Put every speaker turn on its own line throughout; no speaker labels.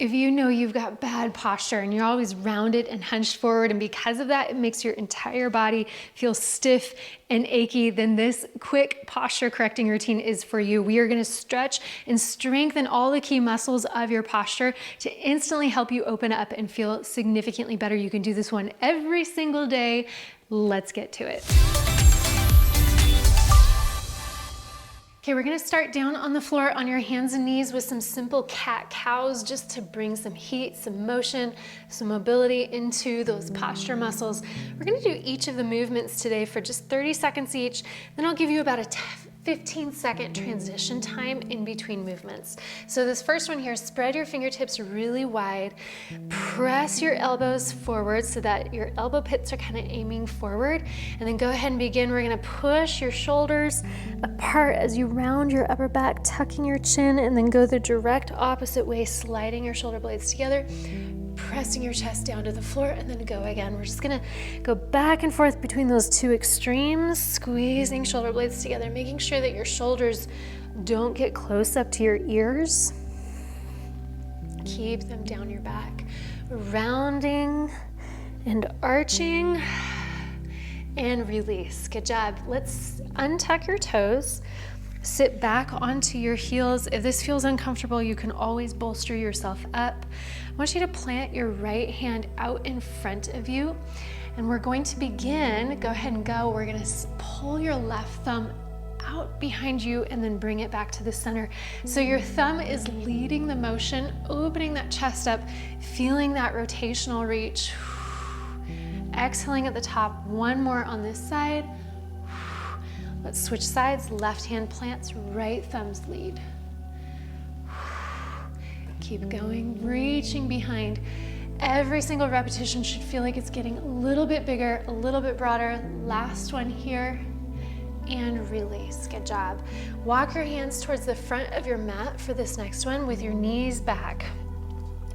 If you know you've got bad posture and you're always rounded and hunched forward, and because of that, it makes your entire body feel stiff and achy, then this quick posture correcting routine is for you. We are gonna stretch and strengthen all the key muscles of your posture to instantly help you open up and feel significantly better. You can do this one every single day. Let's get to it. Okay, we're gonna start down on the floor on your hands and knees with some simple cat-cows just to bring some heat, some motion, some mobility into those posture muscles. We're gonna do each of the movements today for just 30 seconds each, then I'll give you about a 15-second transition time in between movements. So this first one here, spread your fingertips really wide, press your elbows forward so that your elbow pits are kind of aiming forward, and then go ahead and begin. We're gonna push your shoulders apart as you round your upper back, tucking your chin, and then go the direct opposite way, sliding your shoulder blades together, pressing your chest down to the floor, and then go again. We're just gonna go back and forth between those two extremes, squeezing shoulder blades together, making sure that your shoulders don't get close up to your ears. Keep them down your back. Rounding and arching and release. Good job. Let's untuck your toes. Sit back onto your heels. If this feels uncomfortable, you can always bolster yourself up. I want you to plant your right hand out in front of you, and we're going to begin. Go ahead and go. We're gonna pull your left thumb out behind you and then bring it back to the center. So your thumb is leading the motion, opening that chest up, feeling that rotational reach. Exhaling at the top. One more on this side. Let's switch sides. Left hand plants, right thumb's lead. Keep going, reaching behind. Every single repetition should feel like it's getting a little bit bigger, a little bit broader. Last one here, and release. Good job. Walk your hands towards the front of your mat for this next one with your knees back.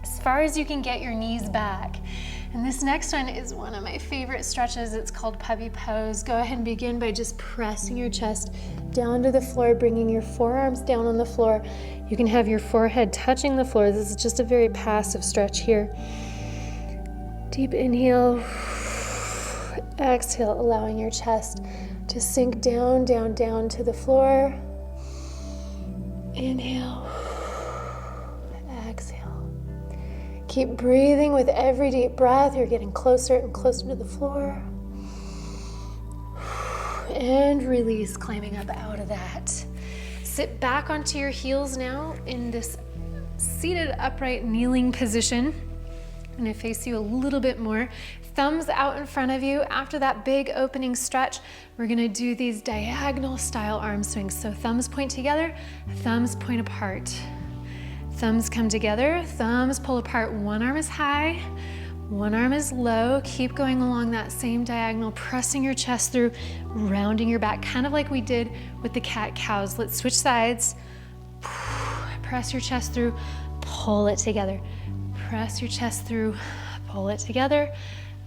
As far as you can get your knees back. And this next one is one of my favorite stretches. It's called puppy pose. Go ahead and begin by just pressing your chest down to the floor, bringing your forearms down on the floor. You can have your forehead touching the floor. This is just a very passive stretch here. Deep inhale, exhale, allowing your chest to sink down, down, down to the floor. Inhale, exhale. Keep breathing with every deep breath. You're getting closer and closer to the floor. And release, climbing up out of that. Sit back onto your heels now in this seated upright kneeling position. I'm gonna face you a little bit more. Thumbs out in front of you. After that big opening stretch, we're gonna do these diagonal style arm swings. So thumbs point together, thumbs point apart. Thumbs come together, thumbs pull apart. One arm is high, one arm is low. Keep going along that same diagonal, pressing your chest through, rounding your back, kind of like we did with the cat-cows. Let's switch sides. Press your chest through, pull it together. Press your chest through, pull it together.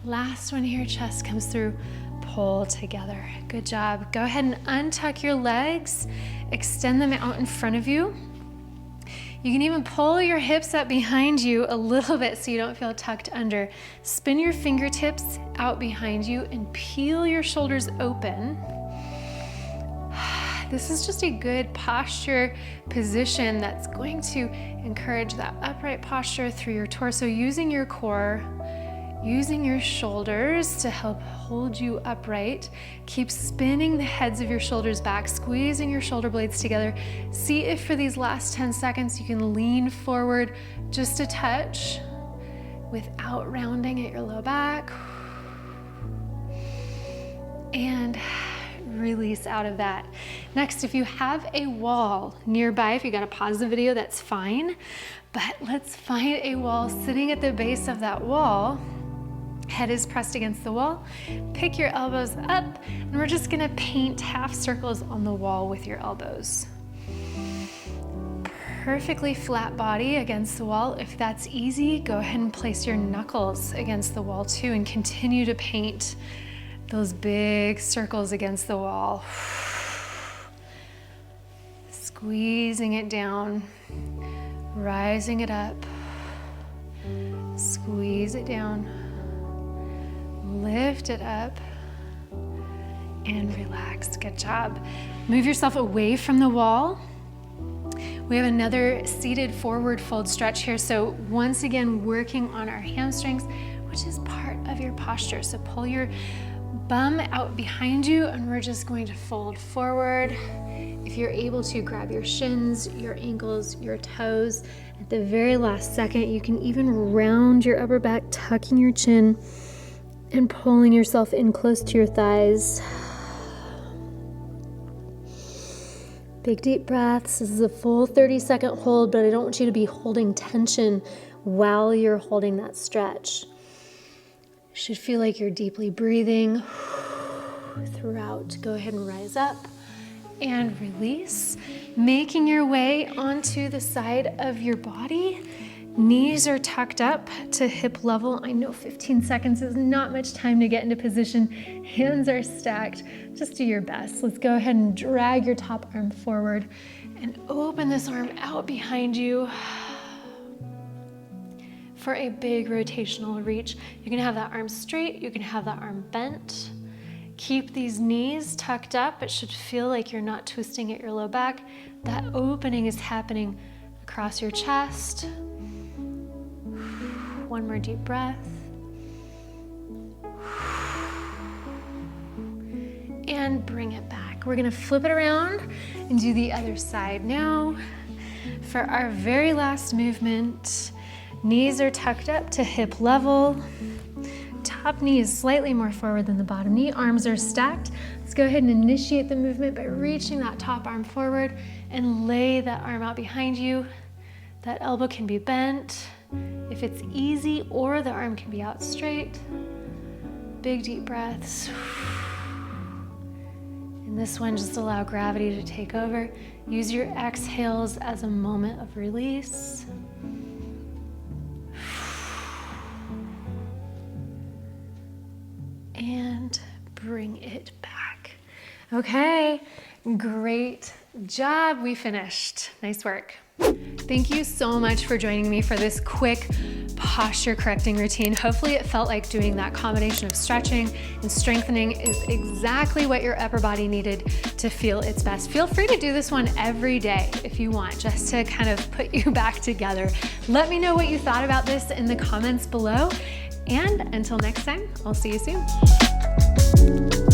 Last one here, chest comes through, pull together. Good job. Go ahead and untuck your legs, extend them out in front of you. You can even pull your hips up behind you a little bit so you don't feel tucked under. Spin your fingertips out behind you and peel your shoulders open. This is just a good posture position that's going to encourage that upright posture through your torso, using your core, using your shoulders to help hold you upright. Keep spinning the heads of your shoulders back, squeezing your shoulder blades together. See if for these last 10 seconds you can lean forward just a touch without rounding at your low back. And release out of that. Next, if you have a wall nearby, if you gotta pause the video, that's fine. But let's find a wall sitting at the base of that wall. Head is pressed against the wall. Pick your elbows up, and we're just gonna paint half circles on the wall with your elbows. Perfectly flat body against the wall. If that's easy, go ahead and place your knuckles against the wall too, and continue to paint those big circles against the wall. Squeezing it down, rising it up, squeeze it down. Lift it up and relax. Good job. Move yourself away from the wall. We have another seated forward fold stretch here. So once again, working on our hamstrings, which is part of your posture. So pull your bum out behind you and we're just going to fold forward. If you're able to, grab your shins, your ankles, your toes. At the very last second, you can even round your upper back, tucking your chin and pulling yourself in close to your thighs. Big deep breaths. This is a full 30-second hold, but I don't want you to be holding tension while you're holding that stretch. You should feel like you're deeply breathing throughout. Go ahead and rise up and release. Making your way onto the side of your body. Knees are tucked up to hip level. I know 15 seconds is not much time to get into position. Hands are stacked. Just do your best. Let's go ahead and drag your top arm forward and open this arm out behind you for a big rotational reach. You can have that arm straight. You can have that arm bent. Keep these knees tucked up. It should feel like you're not twisting at your low back. That opening is happening across your chest. One more deep breath. And bring it back. We're gonna flip it around and do the other side now. For our very last movement, knees are tucked up to hip level. Top knee is slightly more forward than the bottom knee. Arms are stacked. Let's go ahead and initiate the movement by reaching that top arm forward and lay that arm out behind you. That elbow can be bent if it's easy, or the arm can be out straight. Big deep breaths. And this one, just allow gravity to take over. Use your exhales as a moment of release. And bring it back. Okay, great job. We finished. Nice work. Thank you so much for joining me for this quick posture correcting routine. Hopefully it felt like doing that combination of stretching and strengthening is exactly what your upper body needed to feel its best. Feel free to do this one every day if you want, just to kind of put you back together. Let me know what you thought about this in the comments below. And until next time, I'll see you soon.